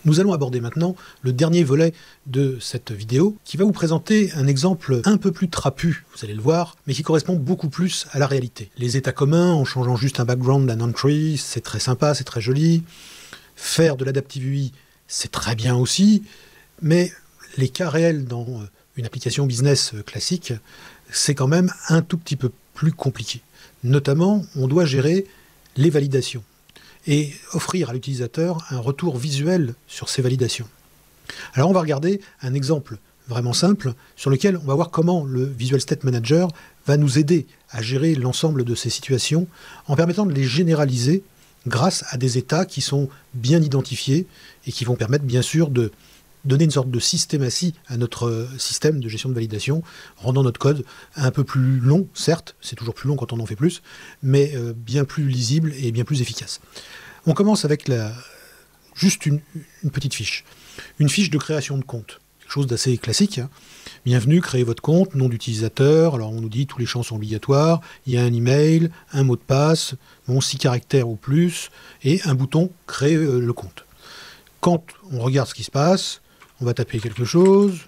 Nous allons aborder maintenant le dernier volet de cette vidéo qui va vous présenter un exemple un peu plus trapu, vous allez le voir, mais qui correspond beaucoup plus à la réalité. Les états communs, en changeant juste un background d'un entry, c'est très sympa, c'est très joli. Faire de l'adaptive UI, c'est très bien aussi, mais les cas réels dans une application business classique, c'est quand même un tout petit peu plus compliqué. Notamment, on doit gérer les validations et offrir à l'utilisateur un retour visuel sur ces validations. Alors on va regarder un exemple vraiment simple sur lequel on va voir comment le Visual State Manager va nous aider à gérer l'ensemble de ces situations en permettant de les généraliser grâce à des états qui sont bien identifiés et qui vont permettre bien sûr de donner une sorte de systématie à notre système de gestion de validation, rendant notre code un peu plus long, certes, c'est toujours plus long quand on en fait plus, mais bien plus lisible et bien plus efficace. On commence avec juste une petite fiche. Une fiche de création de compte, quelque chose d'assez classique. Hein. Bienvenue, créez votre compte, nom d'utilisateur, alors on nous dit tous les champs sont obligatoires, il y a un email, un mot de passe, 6 caractères ou plus, et un bouton créer le compte. Quand on regarde ce qui se passe, on va taper quelque chose.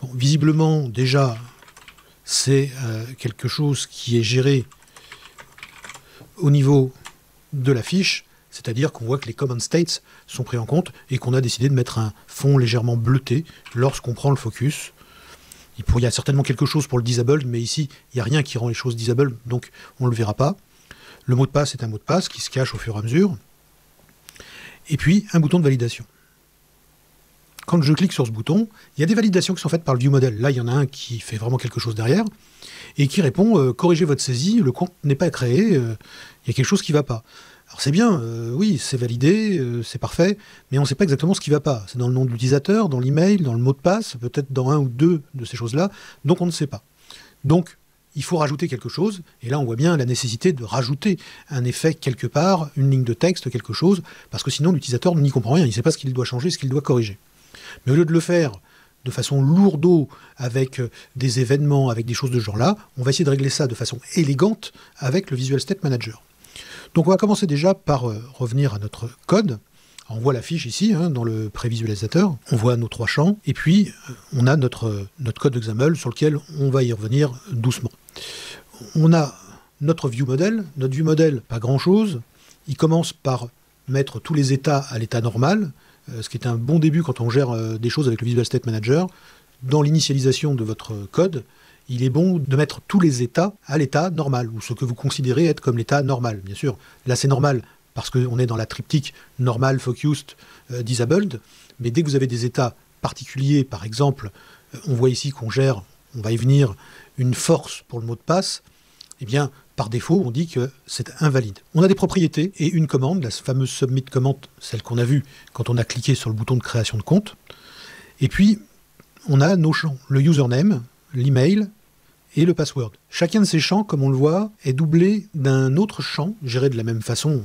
Bon, visiblement, déjà, c'est quelque chose qui est géré au niveau de la fiche, c'est-à-dire qu'on voit que les common states sont pris en compte et qu'on a décidé de mettre un fond légèrement bleuté lorsqu'on prend le focus. Il y a certainement quelque chose pour le disabled, mais ici, il n'y a rien qui rend les choses disabled, donc on ne le verra pas. Le mot de passe est un mot de passe qui se cache au fur et à mesure. Et puis, un bouton de validation. Quand je clique sur ce bouton, il y a des validations qui sont faites par le ViewModel. Là, il y en a un qui fait vraiment quelque chose derrière et qui répond « Corrigez votre saisie, le compte n'est pas créé, il y a quelque chose qui ne va pas ». Alors c'est bien, oui, c'est validé, c'est parfait, mais on ne sait pas exactement ce qui ne va pas. C'est dans le nom de l'utilisateur, dans l'email, dans le mot de passe, peut-être dans un ou deux de ces choses-là, donc on ne sait pas. Donc, il faut rajouter quelque chose, et là on voit bien la nécessité de rajouter un effet quelque part, une ligne de texte, quelque chose, parce que sinon l'utilisateur n'y comprend rien, il ne sait pas ce qu'il doit changer, ce qu'il doit corriger. Mais au lieu de le faire de façon lourdeau, avec des événements, avec des choses de ce genre-là, on va essayer de régler ça de façon élégante avec le Visual State Manager. Donc on va commencer déjà par revenir à notre code. Alors, on voit la fiche ici, hein, dans le prévisualisateur. On voit nos 3 champs, et puis on a notre code XAML sur lequel on va y revenir doucement. On a notre ViewModel. Notre ViewModel, pas grand-chose. Il commence par mettre tous les états à l'état normal, ce qui est un bon début quand on gère des choses avec le Visual State Manager. Dans l'initialisation de votre code, il est bon de mettre tous les états à l'état normal, ou ce que vous considérez être comme l'état normal, bien sûr. Là, c'est normal, parce qu'on est dans la triptyque normal, focused, disabled, mais dès que vous avez des états particuliers, par exemple, on voit ici qu'on gère, on va y venir, une force pour le mot de passe, eh bien, par défaut, on dit que c'est invalide. On a des propriétés et une commande, la fameuse submit command, celle qu'on a vue quand on a cliqué sur le bouton de création de compte. Et puis, on a nos champs, le username, l'email et le password. Chacun de ces champs, comme on le voit, est doublé d'un autre champ, géré de la même façon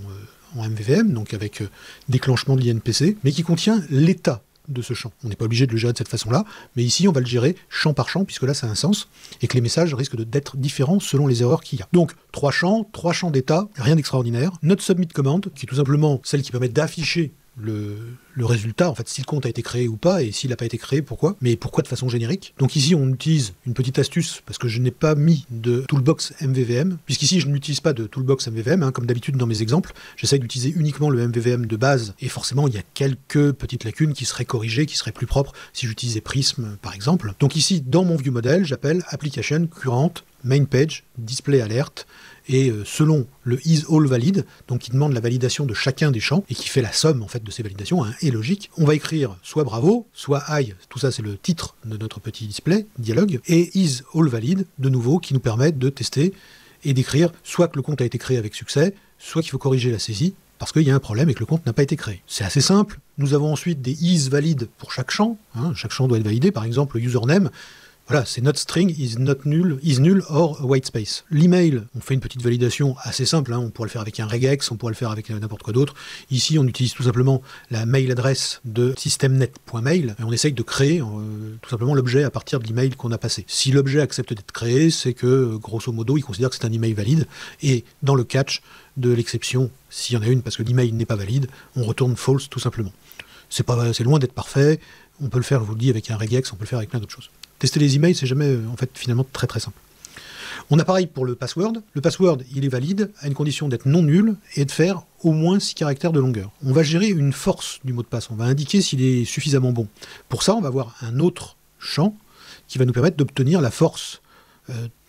en MVVM, donc avec déclenchement de l'INPC, mais qui contient l'état de ce champ. On n'est pas obligé de le gérer de cette façon-là, mais ici on va le gérer champ par champ, puisque là ça a un sens, et que les messages risquent d'être différents selon les erreurs qu'il y a. Donc 3 champs d'état, rien d'extraordinaire. Notre submit command, qui est tout simplement celle qui permet d'afficher le résultat, en fait, si le compte a été créé ou pas, et s'il n'a pas été créé, pourquoi, mais pourquoi de façon générique. Donc ici, on utilise une petite astuce, parce que je n'ai pas mis de toolbox MVVM, puisqu'ici, je n'utilise pas de toolbox MVVM, hein, comme d'habitude dans mes exemples, j'essaye d'utiliser uniquement le MVVM de base, et forcément, il y a quelques petites lacunes qui seraient corrigées, qui seraient plus propres si j'utilisais Prism, par exemple. Donc ici, dans mon ViewModel, j'appelle Application Current Main Page Display Alert, et selon le isAllValid, donc qui demande la validation de chacun des champs, et qui fait la somme en fait de ces validations, un et logique, on va écrire soit bravo, soit I, tout ça c'est le titre de notre petit display, dialogue, et isAllValid, de nouveau, qui nous permet de tester et d'écrire soit que le compte a été créé avec succès, soit qu'il faut corriger la saisie, parce qu'il y a un problème et que le compte n'a pas été créé. C'est assez simple. Nous avons ensuite des isValid pour chaque champ, hein, chaque champ doit être validé, par exemple le username, voilà, c'est not string is null or white space. L'email, on fait une petite validation assez simple, hein, on pourrait le faire avec un regex, on pourrait le faire avec n'importe quoi d'autre. Ici, on utilise tout simplement la mail adresse de systemnet.mail et on essaye de créer tout simplement l'objet à partir de l'email qu'on a passé. Si l'objet accepte d'être créé, c'est que, grosso modo, il considère que c'est un email valide et dans le catch de l'exception, s'il y en a une parce que l'email n'est pas valide, on retourne false tout simplement. C'est loin d'être parfait. On peut le faire, je vous le dis, avec un regex, on peut le faire avec plein d'autres choses. Tester les emails, c'est jamais, en fait, finalement, très très simple. On a pareil pour le password. Le password, il est valide à une condition d'être non nul et de faire au moins 6 caractères de longueur. On va gérer une force du mot de passe. On va indiquer s'il est suffisamment bon. Pour ça, on va avoir un autre champ qui va nous permettre d'obtenir la force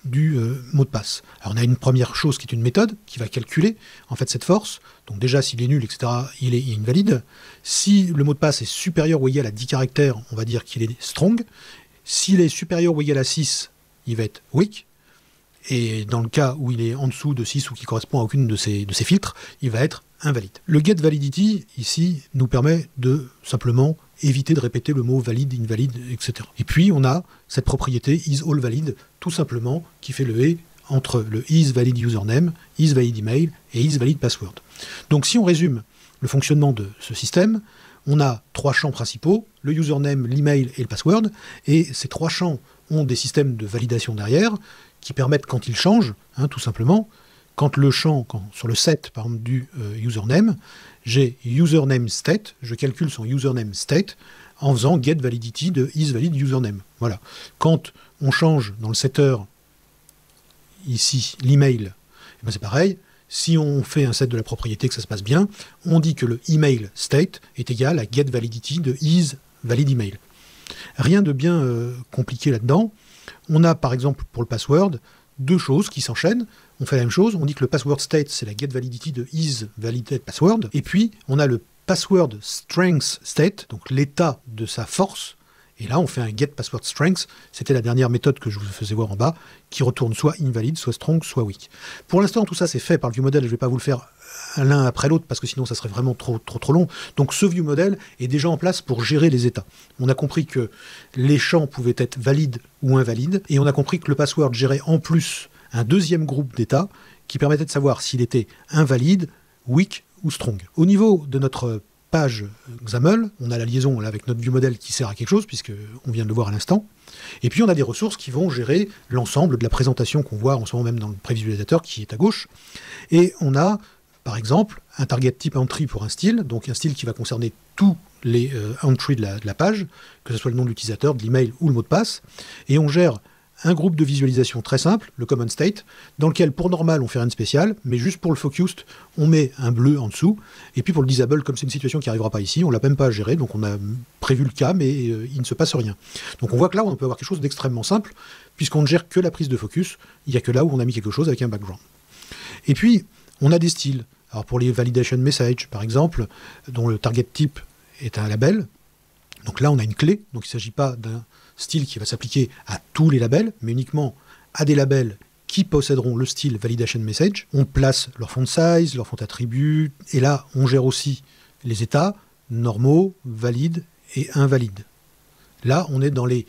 du mot de passe. Alors on a une première chose qui est une méthode qui va calculer en fait cette force. Donc déjà s'il est nul, etc., il est invalide. Si le mot de passe est supérieur ou égal à 10 caractères, on va dire qu'il est strong. S'il est supérieur ou égal à 6, il va être weak. Et dans le cas où il est en dessous de 6 ou qui correspond à aucune de ces filtres, il va être invalide. Le getValidity, ici, nous permet de simplement éviter de répéter le mot valide, invalide, etc. Et puis, on a cette propriété isAllValid, tout simplement, qui fait le et entre le isValidUsername, isValidEmail et isValidPassword. Donc, si on résume le fonctionnement de ce système, on a 3 champs principaux, le username, l'email et le password, et ces 3 champs ont des systèmes de validation derrière, qui permettent, quand ils changent, tout simplement, quand le champ, sur le set par exemple, du username, j'ai username state, je calcule son username state en faisant getValidity de isValidUsername. Voilà. Quand on change dans le setter, ici, l'email, c'est pareil. Si on fait un set de la propriété, que ça se passe bien, on dit que le email state est égal à getValidity de isValidEmail. Rien de bien compliqué là-dedans. On a par exemple pour le password 2 choses qui s'enchaînent. On fait la même chose, on dit que le password state c'est la getValidity de isValidPassword, et puis on a le password strength state, donc l'état de sa force, et là on fait un getPasswordStrength, c'était la dernière méthode que je vous faisais voir en bas, qui retourne soit invalide, soit strong, soit weak. Pour l'instant tout ça c'est fait par le ViewModel, je ne vais pas vous le faire l'un après l'autre parce que sinon ça serait vraiment trop long. Donc ce ViewModel est déjà en place pour gérer les états. On a compris que les champs pouvaient être valides ou invalides, et on a compris que le password gérait en plus un deuxième groupe d'états qui permettait de savoir s'il était invalide, weak ou strong. Au niveau de notre page XAML, on a la liaison là, avec notre ViewModel qui sert à quelque chose, puisqu'on vient de le voir à l'instant. Et puis on a des ressources qui vont gérer l'ensemble de la présentation qu'on voit en ce moment même dans le prévisualisateur qui est à gauche. Et on a, par exemple, un target type entry pour un style, donc un style qui va concerner tous les entries de la page, que ce soit le nom de l'utilisateur, de l'email ou le mot de passe. Et on gère un groupe de visualisation très simple, le common state, dans lequel pour normal on fait rien de spécial, mais juste pour le focused, on met un bleu en dessous, et puis pour le disable, comme c'est une situation qui n'arrivera pas ici, on l'a même pas à gérer, donc on a prévu le cas, mais il ne se passe rien. Donc on voit que là on peut avoir quelque chose d'extrêmement simple, puisqu'on ne gère que la prise de focus, il n'y a que là où on a mis quelque chose avec un background. Et puis on a des styles. Alors pour les validation messages, par exemple, dont le target type est un label, donc là on a une clé, donc il ne s'agit pas d'un style qui va s'appliquer à tous les labels, mais uniquement à des labels qui posséderont le style validation message. On place leur font size, leur font attribut, et là on gère aussi les états normaux, valides et invalides. Là on est dans les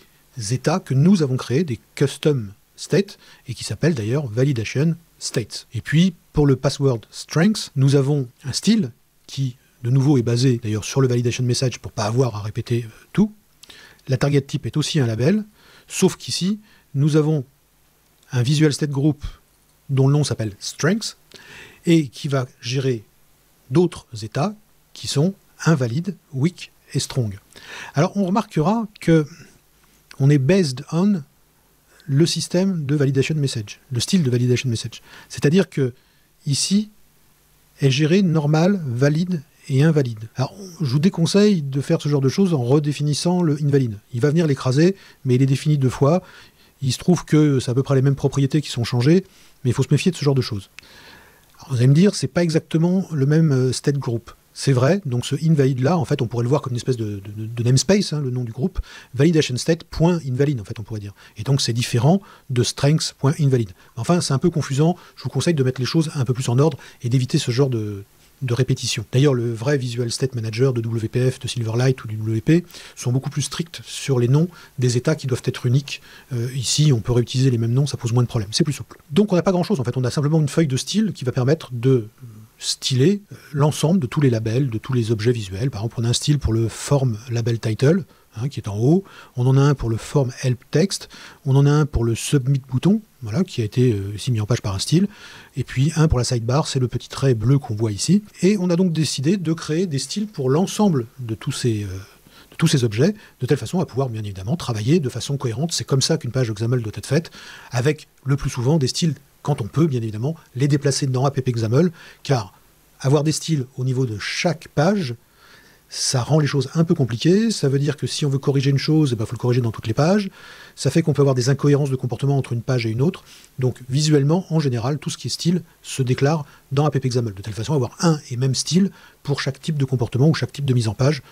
états que nous avons créés, des custom states, et qui s'appellent d'ailleurs validation states. Et puis pour le password strength, nous avons un style qui de nouveau est basé d'ailleurs sur le validation message pour ne pas avoir à répéter tout. La target type est aussi un label, sauf qu'ici, nous avons un visual state group dont le nom s'appelle strength et qui va gérer d'autres états qui sont invalides, weak et strong. Alors on remarquera que on est based on le système de validation message, le style de validation message. C'est-à-dire que ici est géré normal, valide et invalide. Alors, je vous déconseille de faire ce genre de choses en redéfinissant le invalide. Il va venir l'écraser, mais il est défini 2 fois. Il se trouve que c'est à peu près les mêmes propriétés qui sont changées, mais il faut se méfier de ce genre de choses. Alors, vous allez me dire, c'est pas exactement le même state group. C'est vrai, donc ce invalide-là, en fait, on pourrait le voir comme une espèce de namespace, le nom du groupe, validationstate.invalid, en fait, on pourrait dire. Et donc, c'est différent de strengths.invalid. Enfin, c'est un peu confusant. Je vous conseille de mettre les choses un peu plus en ordre et d'éviter ce genre de répétition. D'ailleurs, le vrai Visual State Manager de WPF, de Silverlight ou du WP sont beaucoup plus stricts sur les noms des états qui doivent être uniques. Ici, on peut réutiliser les mêmes noms, ça pose moins de problèmes. C'est plus souple. Donc, on n'a pas grand-chose, en fait. On a simplement une feuille de style qui va permettre de styler l'ensemble de tous les labels, de tous les objets visuels. Par exemple, on a un style pour le form label title, qui est en haut. On en a un pour le form help text. On en a un pour le submit bouton, voilà, qui a été ici mis en page par un style, et puis un pour la sidebar, c'est le petit trait bleu qu'on voit ici. Et on a donc décidé de créer des styles pour l'ensemble de tous ces objets, de telle façon à pouvoir bien évidemment travailler de façon cohérente. C'est comme ça qu'une page XAML doit être faite, avec le plus souvent des styles, quand on peut bien évidemment, les déplacer dans app XAML, car avoir des styles au niveau de chaque page, ça rend les choses un peu compliquées. Ça veut dire que si on veut corriger une chose, il faut le corriger dans toutes les pages. Ça fait qu'on peut avoir des incohérences de comportement entre une page et une autre. Donc visuellement, en général, tout ce qui est style se déclare dans app XAML, de telle façon à avoir un et même style pour chaque type de comportement ou chaque type de mise en page,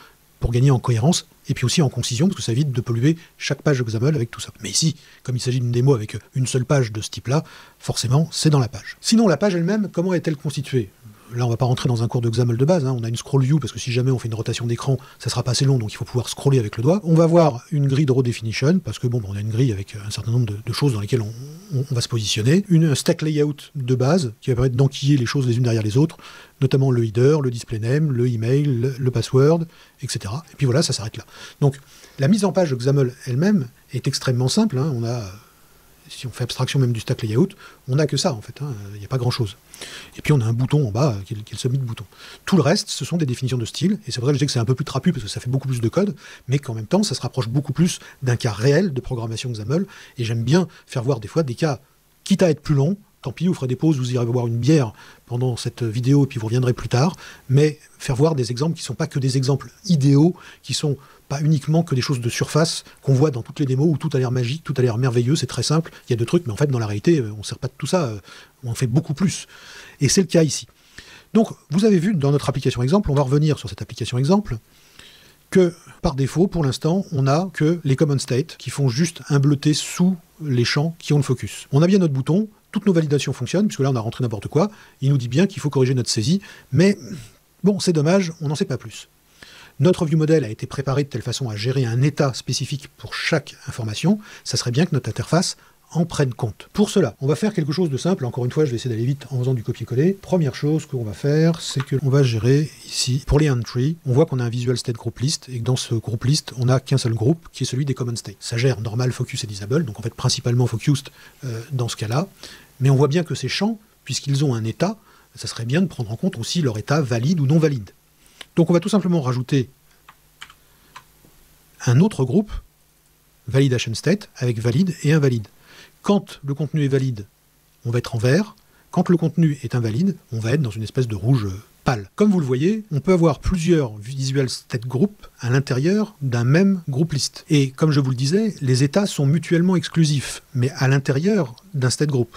pour gagner en cohérence, et puis aussi en concision, parce que ça évite de polluer chaque page XAML avec tout ça. Mais ici, comme il s'agit d'une démo avec une seule page de ce type-là, forcément, c'est dans la page. Sinon, la page elle-même, comment est-elle constituée ? Là, on ne va pas rentrer dans un cours de XAML de base, hein. On a une scroll view, parce que si jamais on fait une rotation d'écran, ça sera pas assez long, donc il faut pouvoir scroller avec le doigt. On va voir une grille de row definition, parce que bon, on a une grille avec un certain nombre de choses dans lesquelles on va se positionner. Un stack layout de base, qui va permettre d'enquiller les choses les unes derrière les autres, notamment le header, le display name, le email, le password, etc. Et puis voilà, ça s'arrête là. Donc, la mise en page de XAML elle-même est extrêmement simple, hein. On a... Si on fait abstraction même du stack layout, on n'a que ça en fait, hein. Il n'y a pas grand chose. Et puis on a un bouton en bas qui est le submit bouton. Tout le reste, ce sont des définitions de style, et c'est pour ça que je dis que c'est un peu plus trapu, parce que ça fait beaucoup plus de code, mais qu'en même temps, ça se rapproche beaucoup plus d'un cas réel de programmation XAML, et j'aime bien faire voir des fois des cas, quitte à être plus long, tant pis, vous ferez des pauses, vous irez boire une bière pendant cette vidéo, et puis vous reviendrez plus tard, mais faire voir des exemples qui ne sont pas que des exemples idéaux, qui sont pas uniquement que des choses de surface qu'on voit dans toutes les démos où tout a l'air magique, tout a l'air merveilleux, c'est très simple, il y a deux trucs, mais en fait, dans la réalité, on ne sert pas de tout ça, on en fait beaucoup plus. Et c'est le cas ici. Donc, vous avez vu dans notre application exemple, on va revenir sur cette application exemple, que par défaut, pour l'instant, on n'a que les common state qui font juste un bleuté sous les champs qui ont le focus. On a bien notre bouton, toutes nos validations fonctionnent, puisque là, on a rentré n'importe quoi, il nous dit bien qu'il faut corriger notre saisie, mais bon, c'est dommage, on n'en sait pas plus. Notre view model a été préparé de telle façon à gérer un état spécifique pour chaque information. Ça serait bien que notre interface en prenne compte. Pour cela, on va faire quelque chose de simple. Encore une fois, je vais essayer d'aller vite en faisant du copier-coller. Première chose qu'on va faire, c'est qu'on va gérer ici, pour les entries, on voit qu'on a un visual state group list, et que dans ce group list, on n'a qu'un seul groupe, qui est celui des common state. Ça gère normal, focus et disable, donc en fait principalement focused dans ce cas-là. Mais on voit bien que ces champs, puisqu'ils ont un état, ça serait bien de prendre en compte aussi leur état valide ou non valide. Donc on va tout simplement rajouter un autre groupe, validation state, avec valide et invalide. Quand le contenu est valide, on va être en vert. Quand le contenu est invalide, on va être dans une espèce de rouge pâle. Comme vous le voyez, on peut avoir plusieurs visual state groups à l'intérieur d'un même groupe list. Et comme je vous le disais, les états sont mutuellement exclusifs, mais à l'intérieur d'un state group.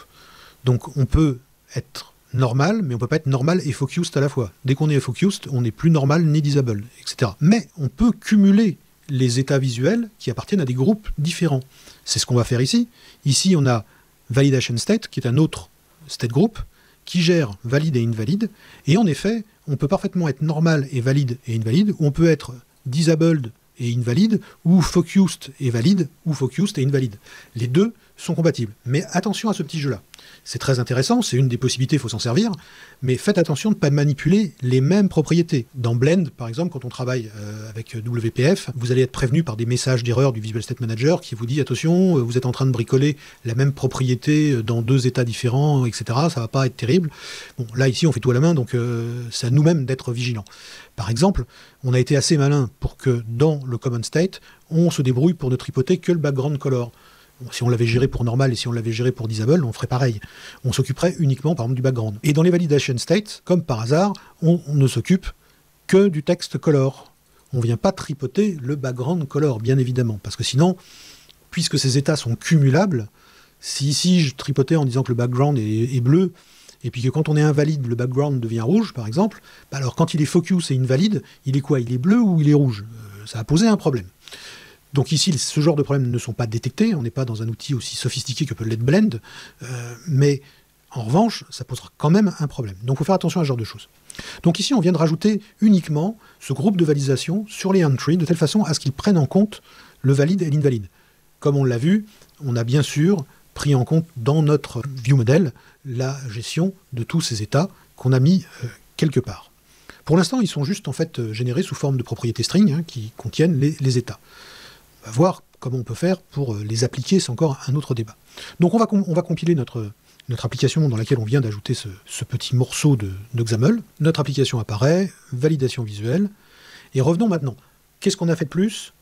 Donc on peut être normal, mais on ne peut pas être normal et focused à la fois. Dès qu'on est focused, on n'est plus normal ni disable, etc. Mais on peut cumuler les états visuels qui appartiennent à des groupes différents. C'est ce qu'on va faire ici. Ici, on a validation state, qui est un autre state group, qui gère valide et invalide. Et en effet, on peut parfaitement être normal et valide et invalide, ou on peut être disabled et invalide, ou focused et valide, ou focused et invalide. Les deux sont compatibles. Mais attention à ce petit jeu-là. C'est très intéressant, c'est une des possibilités, il faut s'en servir, mais faites attention de ne pas manipuler les mêmes propriétés. Dans Blend, par exemple, quand on travaille avec WPF, vous allez être prévenu par des messages d'erreur du Visual State Manager qui vous dit « Attention, vous êtes en train de bricoler la même propriété dans deux états différents, etc. Ça va pas être terrible. » Bon, là, ici, on fait tout à la main, donc c'est à nous-mêmes d'être vigilants. Par exemple, on a été assez malin pour que dans le Common State, on se débrouille pour ne tripoter que le background color. Si on l'avait géré pour normal et si on l'avait géré pour disable, on ferait pareil. On s'occuperait uniquement, par exemple, du background. Et dans les validation states, comme par hasard, on ne s'occupe que du texte color. On ne vient pas tripoter le background color, bien évidemment. Parce que sinon, puisque ces états sont cumulables, si ici je tripotais en disant que le background est bleu, et puis que quand on est invalide, le background devient rouge, par exemple, bah alors quand il est focus et invalide, il est quoi? Il est bleu ou il est rouge? Ça a posé un problème. Donc ici, ce genre de problèmes ne sont pas détectés, on n'est pas dans un outil aussi sophistiqué que peut l'être Blend, mais en revanche, ça posera quand même un problème. Donc il faut faire attention à ce genre de choses. Donc ici, on vient de rajouter uniquement ce groupe de validation sur les entries, de telle façon à ce qu'ils prennent en compte le valide et l'invalide. Comme on l'a vu, on a bien sûr pris en compte dans notre view model la gestion de tous ces états qu'on a mis quelque part. Pour l'instant, ils sont juste en fait générés sous forme de propriétés string qui contiennent les états. On va voir comment on peut faire pour les appliquer, c'est encore un autre débat. Donc on va compiler notre application dans laquelle on vient d'ajouter ce petit morceau de XAML. Notre application apparaît, validation visuelle, et revenons maintenant. Qu'est-ce qu'on a fait de plus?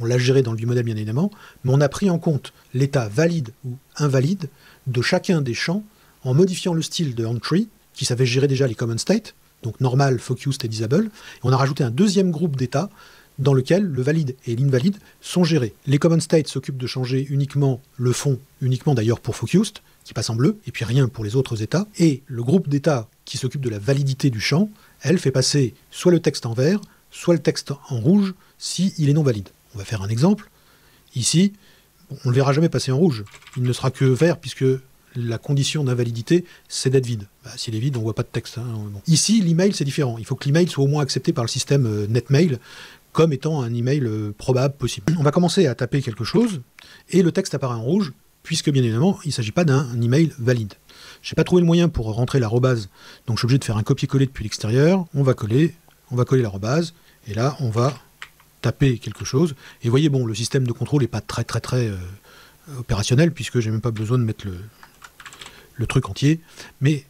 On l'a géré dans le ViewModel bien évidemment, mais on a pris en compte l'état valide ou invalide de chacun des champs en modifiant le style de entry, qui savait gérer déjà les common state, donc normal, focused et disable, et on a rajouté un deuxième groupe d'états dans lequel le valide et l'invalide sont gérés. Les common states s'occupent de changer uniquement le fond, uniquement d'ailleurs pour focused, qui passe en bleu, et puis rien pour les autres états, et le groupe d'états qui s'occupe de la validité du champ, elle fait passer soit le texte en vert, soit le texte en rouge, s'il est non valide. On va faire un exemple. Ici, on ne le verra jamais passer en rouge. Il ne sera que vert, puisque la condition d'invalidité, c'est d'être vide. S'il est vide, on ne voit pas de texte. Bon. Ici, l'email, c'est différent. Il faut que l'email soit au moins accepté par le système NetMail, comme étant un email probable possible. On va commencer à taper quelque chose, et le texte apparaît en rouge, puisque bien évidemment, il ne s'agit pas d'un email valide. Je n'ai pas trouvé le moyen pour rentrer l'arrobase, donc je suis obligé de faire un copier-coller depuis l'extérieur. On va coller l'arobase, et là, on va taper quelque chose. Et vous voyez, bon, le système de contrôle n'est pas très opérationnel, puisque j'ai même pas besoin de mettre le truc entier. Mais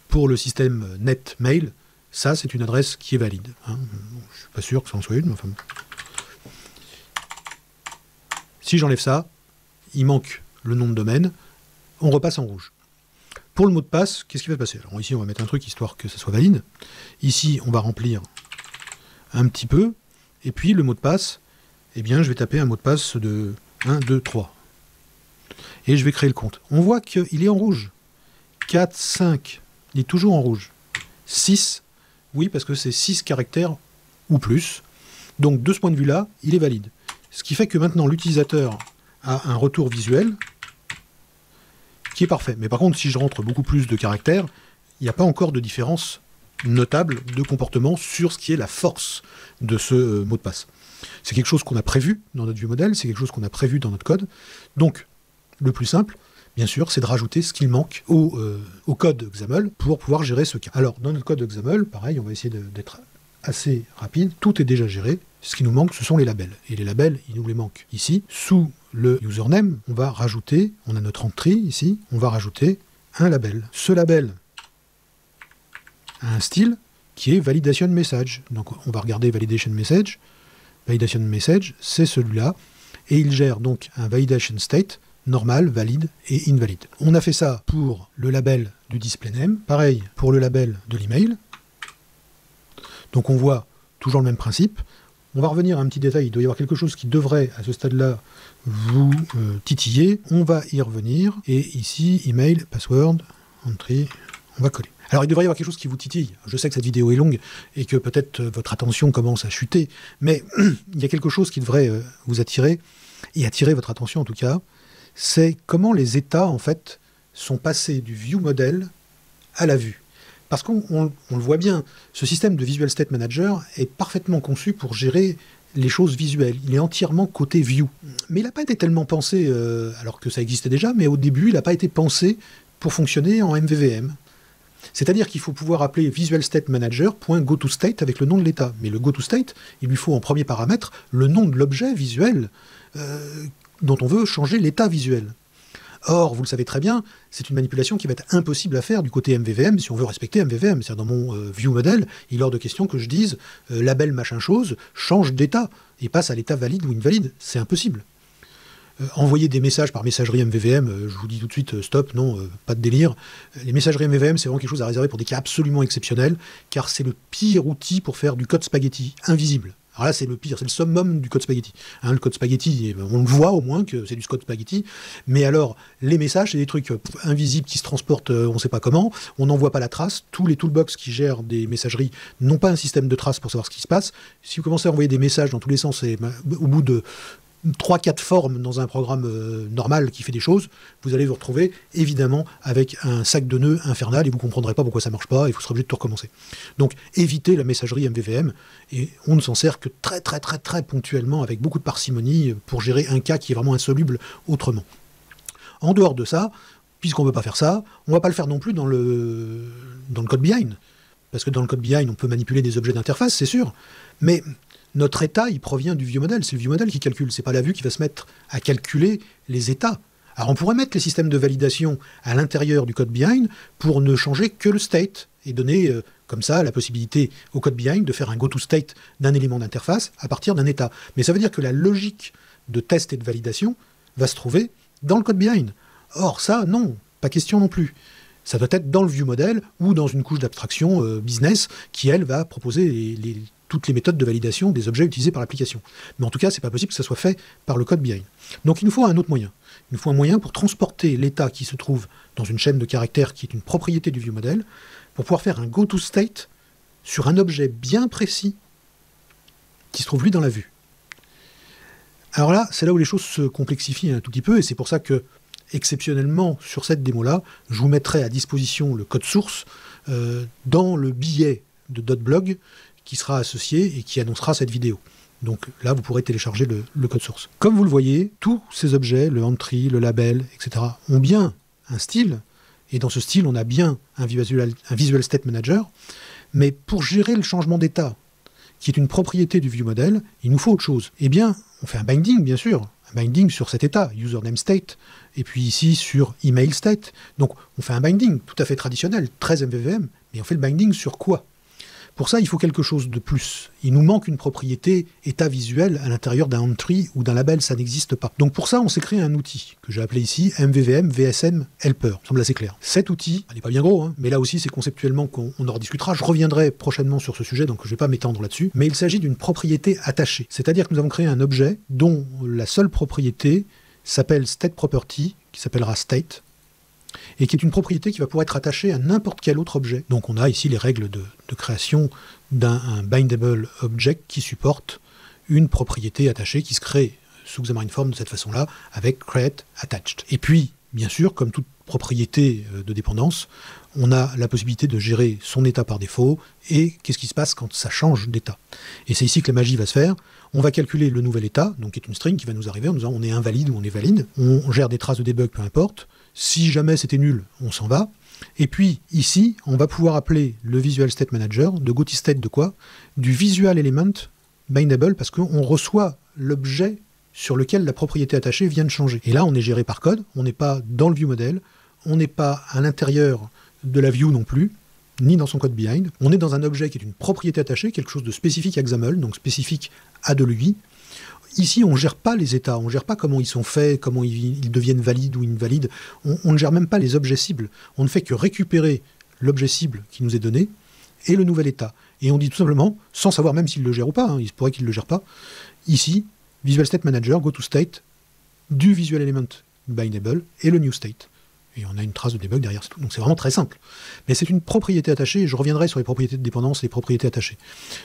pour le système NetMail, ça, c'est une adresse qui est valide. Bon, je ne suis pas sûr que ça en soit une, mais enfin... Si j'enlève ça, il manque le nom de domaine, on repasse en rouge. Pour le mot de passe, qu'est-ce qui va se passer? Alors ici, on va mettre un truc histoire que ça soit valide. Ici, on va remplir un petit peu, et puis le mot de passe, eh bien, je vais taper un mot de passe de 1, 2, 3. Et je vais créer le compte. On voit qu'il est en rouge. 4, 5, il est toujours en rouge. 6, oui, parce que c'est 6 caractères ou plus. Donc, de ce point de vue-là, il est valide. Ce qui fait que maintenant, l'utilisateur a un retour visuel qui est parfait. Mais par contre, si je rentre beaucoup plus de caractères, il n'y a pas encore de différence notable de comportement sur ce qui est la force de ce mot de passe. C'est quelque chose qu'on a prévu dans notre ViewModel, c'est quelque chose qu'on a prévu dans notre code. Donc, le plus simple, bien sûr, c'est de rajouter ce qu'il manque au code XAML pour pouvoir gérer ce cas. Alors, dans notre code XAML, pareil, on va essayer d'être assez rapide. Tout est déjà géré. Ce qui nous manque, ce sont les labels. Et les labels, il nous les manque ici. Sous le username, on va rajouter, on a notre entry ici, on va rajouter un label. Ce label a un style qui est validation message. Donc on va regarder validation message. Validation message, c'est celui-là. Et il gère donc un validation state, normal, valide et invalide. On a fait ça pour le label du display name. Pareil pour le label de l'email. Donc on voit toujours le même principe. On va revenir à un petit détail, il doit y avoir quelque chose qui devrait, à ce stade-là, vous titiller. On va y revenir, et ici, email, password, entry, on va coller. Alors il devrait y avoir quelque chose qui vous titille. Je sais que cette vidéo est longue, et que peut-être votre attention commence à chuter, mais il y a quelque chose qui devrait vous attirer, et attirer votre attention en tout cas, c'est comment les états, en fait, sont passés du ViewModel à la vue. Parce qu'on le voit bien, ce système de Visual State Manager est parfaitement conçu pour gérer les choses visuelles. Il est entièrement côté view. Mais il n'a pas été tellement pensé, alors que ça existait déjà, mais au début, il n'a pas été pensé pour fonctionner en MVVM. C'est-à-dire qu'il faut pouvoir appeler Visual State Manager.goToState avec le nom de l'état. Mais le goToState, il lui faut en premier paramètre le nom de l'objet visuel dont on veut changer l'état visuel. Or, vous le savez très bien, c'est une manipulation qui va être impossible à faire du côté MVVM si on veut respecter MVVM. C'est-à-dire dans mon ViewModel, il est hors de question que je dise label machin chose, change d'état et passe à l'état valide ou invalide. C'est impossible. Envoyer des messages par messagerie MVVM, je vous dis tout de suite, stop, non, pas de délire. Les messageries MVVM, c'est vraiment quelque chose à réserver pour des cas absolument exceptionnels, car c'est le pire outil pour faire du code spaghetti, invisible. Alors là, c'est le pire, c'est le summum du code spaghetti. Hein, le code spaghetti, on le voit au moins que c'est du code spaghetti, mais alors, les messages, c'est des trucs invisibles qui se transportent on ne sait pas comment, on n'en voit pas la trace, tous les toolbox qui gèrent des messageries n'ont pas un système de trace pour savoir ce qui se passe. Si vous commencez à envoyer des messages dans tous les sens, et au bout de 3-4 formes dans un programme normal qui fait des choses, vous allez vous retrouver évidemment avec un sac de nœuds infernal et vous ne comprendrez pas pourquoi ça ne marche pas et vous serez obligé de tout recommencer. Donc évitez la messagerie MVVM et on ne s'en sert que très ponctuellement avec beaucoup de parcimonie pour gérer un cas qui est vraiment insoluble autrement. En dehors de ça, puisqu'on ne veut pas faire ça, on ne va pas le faire non plus dans le code behind. Parce que dans le code behind, on peut manipuler des objets d'interface, c'est sûr, mais Notre état, il provient du vieux modèle. C'est le vieux modèle qui calcule. C'est pas la vue qui va se mettre à calculer les états. Alors on pourrait mettre les systèmes de validation à l'intérieur du code behind pour ne changer que le state et donner comme ça la possibilité au code behind de faire un go-to-state d'un élément d'interface à partir d'un état. Mais ça veut dire que la logique de test et de validation va se trouver dans le code behind. Or ça, non, pas question non plus. Ça doit être dans le view model ou dans une couche d'abstraction business qui, elle, va proposer toutes les méthodes de validation des objets utilisés par l'application. Mais en tout cas, c'est pas possible que ça soit fait par le code behind. Donc il nous faut un autre moyen. Il nous faut un moyen pour transporter l'état qui se trouve dans une chaîne de caractères qui est une propriété du view model, pour pouvoir faire un go-to-state sur un objet bien précis qui se trouve lui dans la vue. Alors là, c'est là où les choses se complexifient un tout petit peu, et c'est pour ça que, exceptionnellement, sur cette démo-là, je vous mettrai à disposition le code source dans le billet de .blog qui sera associé et qui annoncera cette vidéo. Donc là, vous pourrez télécharger le code source. Comme vous le voyez, tous ces objets, le entry, le label, etc., ont bien un style, et dans ce style, on a bien un Visual State Manager, mais pour gérer le changement d'état, qui est une propriété du ViewModel, il nous faut autre chose. Eh bien, on fait un binding, bien sûr, un binding sur cet état, username state, et puis ici sur email state. Donc on fait un binding tout à fait traditionnel, très MVVM, mais on fait le binding sur quoi ? Pour ça, il faut quelque chose de plus. Il nous manque une propriété état visuel à l'intérieur d'un entry ou d'un label, ça n'existe pas. Donc pour ça, on s'est créé un outil que j'ai appelé ici MVVM VSM Helper. Ça semble assez clair. Cet outil, il n'est pas bien gros, hein, mais là aussi, c'est conceptuellement qu'on en rediscutera. Je reviendrai prochainement sur ce sujet, donc je ne vais pas m'étendre là-dessus. Mais il s'agit d'une propriété attachée. C'est-à-dire que nous avons créé un objet dont la seule propriété s'appelle StateProperty, qui s'appellera State, et qui est une propriété qui va pouvoir être attachée à n'importe quel autre objet. Donc on a ici les règles de création d'un bindable object qui supporte une propriété attachée qui se crée sous Xamarin Form de cette façon-là, avec create attached. Et puis, bien sûr, comme toute propriété de dépendance, on a la possibilité de gérer son état par défaut et qu'est-ce qui se passe quand ça change d'état. Et c'est ici que la magie va se faire. On va calculer le nouvel état, donc qui est une string qui va nous arriver en nous disant on est invalide ou on est valide. On gère des traces de debug, peu importe. Si jamais c'était nul, on s'en va. Et puis, ici, on va pouvoir appeler le Visual State Manager de GoToState de quoi ? Du Visual Element Bindable, parce qu'on reçoit l'objet sur lequel la propriété attachée vient de changer. Et là, on est géré par code, on n'est pas dans le ViewModel, on n'est pas à l'intérieur de la view non plus, ni dans son code behind. On est dans un objet qui est une propriété attachée, quelque chose de spécifique à XAML, donc spécifique à de l'UI. Ici, on ne gère pas les états, on ne gère pas comment ils sont faits, comment ils deviennent valides ou invalides. On ne gère même pas les objets cibles. On ne fait que récupérer l'objet cible qui nous est donné et le nouvel état. Et on dit tout simplement, sans savoir même s'il le gère ou pas, hein, il se pourrait qu'il ne le gère pas, ici, Visual State Manager, GoToState, du Visual Element Bindable et le New State. Et on a une trace de debug derrière, c'est tout. Donc c'est vraiment très simple. Mais c'est une propriété attachée, et je reviendrai sur les propriétés de dépendance et les propriétés attachées.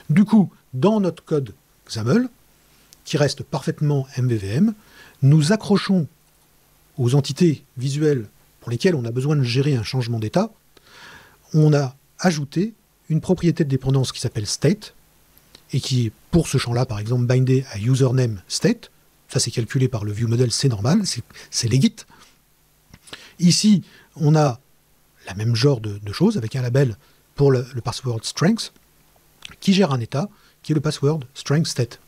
Du coup, dans notre code XAML, qui reste parfaitement MVVM, nous accrochons aux entités visuelles pour lesquelles on a besoin de gérer un changement d'état. On a ajouté une propriété de dépendance qui s'appelle state, et qui est, pour ce champ-là, par exemple, bindé à username state. Ça, c'est calculé par le ViewModel, c'est normal, c'est legit. Ici, on a la même genre de choses, avec un label pour le password strength, qui gère un état, qui est le password strength state.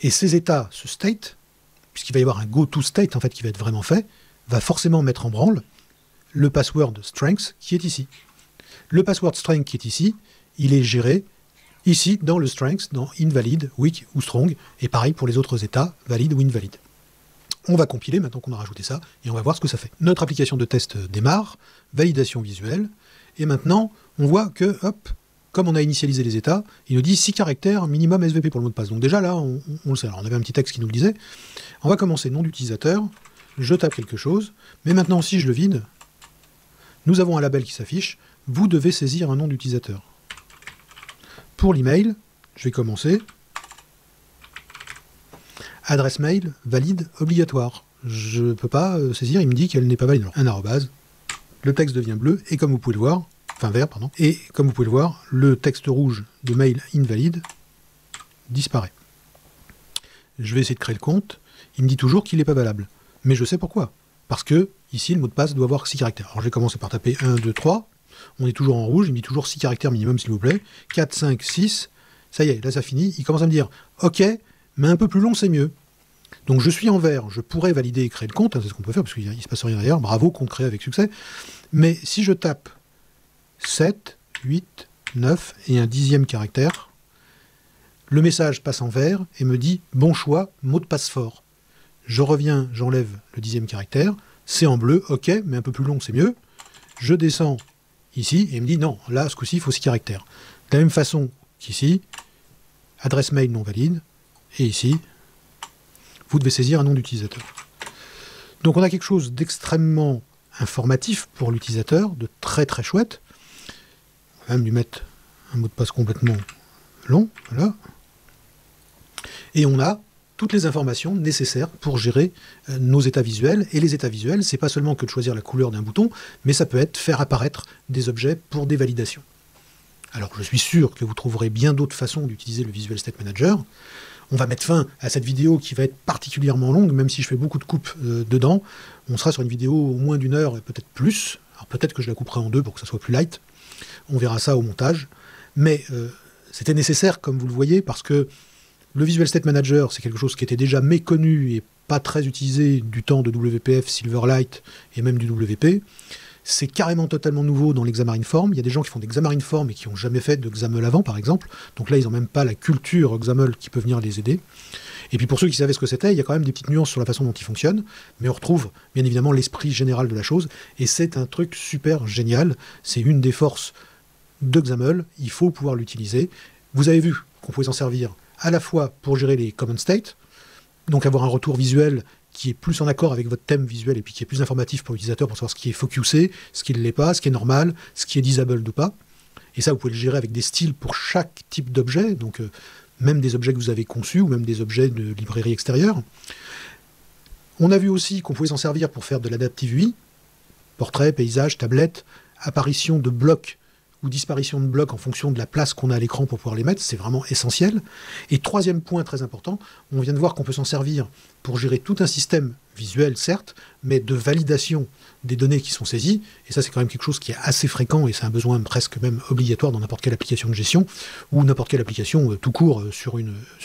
Et ces états, ce state, puisqu'il va y avoir un go-to-state en fait, qui va être vraiment fait, va forcément mettre en branle le password strength qui est ici. Le password strength qui est ici, il est géré ici dans le strength, dans invalid, weak ou strong, et pareil pour les autres états, valide ou invalide. On va compiler maintenant qu'on a rajouté ça, et on va voir ce que ça fait. Notre application de test démarre, validation visuelle, et maintenant on voit que, hop, comme on a initialisé les états, il nous dit 6 caractères minimum SVP pour le mot de passe. Donc déjà là, on le sait. Alors on avait un petit texte qui nous le disait. On va commencer nom d'utilisateur, je tape quelque chose, mais maintenant si je le vide, nous avons un label qui s'affiche, vous devez saisir un nom d'utilisateur. Pour l'email, je vais commencer. Adresse mail, valide, obligatoire. Je ne peux pas saisir, il me dit qu'elle n'est pas valide. Alors, un arrobase, le texte devient bleu, et comme vous pouvez le voir, enfin vert, pardon, et comme vous pouvez le voir, le texte rouge de mail invalide disparaît. Je vais essayer de créer le compte, il me dit toujours qu'il n'est pas valable. Mais je sais pourquoi. Parce que, ici, le mot de passe doit avoir 6 caractères. Alors je vais commencer par taper 1, 2, 3, on est toujours en rouge, il me dit toujours 6 caractères minimum s'il vous plaît, 4, 5, 6, ça y est, là ça finit, il commence à me dire « Ok, mais un peu plus long, c'est mieux ». Donc je suis en vert, je pourrais valider et créer le compte, hein, c'est ce qu'on peut faire, parce qu'il ne se passe rien d'ailleurs, bravo, compte créé avec succès. Mais si je tape 7, 8, 9 et un 10e caractère, le message passe en vert et me dit « Bon choix, mot de passe fort ». Je reviens, j'enlève le 10e caractère, c'est en bleu, ok, mais un peu plus long, c'est mieux. Je descends ici et il me dit « Non, là, ce coup-ci, il faut 6 caractères ». De la même façon qu'ici, adresse mail non valide, et ici, vous devez saisir un nom d'utilisateur. Donc on a quelque chose d'extrêmement informatif pour l'utilisateur, de très très chouette. On va même lui mettre un mot de passe complètement long, voilà. Et on a toutes les informations nécessaires pour gérer nos états visuels. Et les états visuels, c'est pas seulement que de choisir la couleur d'un bouton, mais ça peut être faire apparaître des objets pour des validations. Alors je suis sûr que vous trouverez bien d'autres façons d'utiliser le Visual State Manager. On va mettre fin à cette vidéo qui va être particulièrement longue, même si je fais beaucoup de coupes dedans. On sera sur une vidéo au moins d'1 heure et peut-être plus. Alors peut-être que je la couperai en 2 pour que ça soit plus light. On verra ça au montage. Mais c'était nécessaire, comme vous le voyez, parce que le Visual State Manager, c'est quelque chose qui était déjà méconnu et pas très utilisé du temps de WPF, Silverlight et même du WP. C'est carrément totalement nouveau dans l'Xamarin.Form. Il y a des gens qui font des Xamarin.Form et qui n'ont jamais fait de XAML avant, par exemple. Donc là, ils n'ont même pas la culture XAML qui peut venir les aider. Et puis pour ceux qui savaient ce que c'était, il y a quand même des petites nuances sur la façon dont il fonctionne. Mais on retrouve bien évidemment l'esprit général de la chose. Et c'est un truc super génial. C'est une des forces de XAML. Il faut pouvoir l'utiliser. Vous avez vu qu'on pouvait s'en servir à la fois pour gérer les common state, donc avoir un retour visuel qui est plus en accord avec votre thème visuel et puis qui est plus informatif pour l'utilisateur pour savoir ce qui est focusé, ce qui ne l'est pas, ce qui est normal, ce qui est disabled ou pas. Et ça, vous pouvez le gérer avec des styles pour chaque type d'objet, donc même des objets que vous avez conçus ou même des objets de librairie extérieure. On a vu aussi qu'on pouvait s'en servir pour faire de l'adaptive UI, portrait, paysage, tablette, apparition de blocs ou disparition de blocs en fonction de la place qu'on a à l'écran pour pouvoir les mettre, c'est vraiment essentiel. Et troisième point très important, on vient de voir qu'on peut s'en servir pour gérer tout un système visuel, certes, mais de validation des données qui sont saisies, et ça c'est quand même quelque chose qui est assez fréquent, et c'est un besoin presque même obligatoire dans n'importe quelle application de gestion, ou n'importe quelle application tout court sur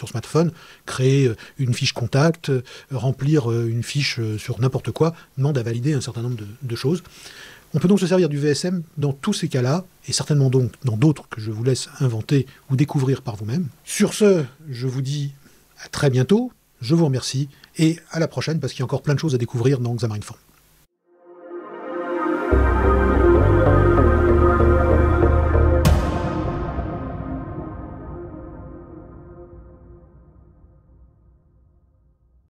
smartphone, créer une fiche contact, remplir une fiche sur n'importe quoi, demande à valider un certain nombre de choses. On peut donc se servir du VSM dans tous ces cas-là, et certainement donc dans d'autres que je vous laisse inventer ou découvrir par vous-même. Sur ce, je vous dis à très bientôt, je vous remercie, et à la prochaine, parce qu'il y a encore plein de choses à découvrir dans Xamarin.Form.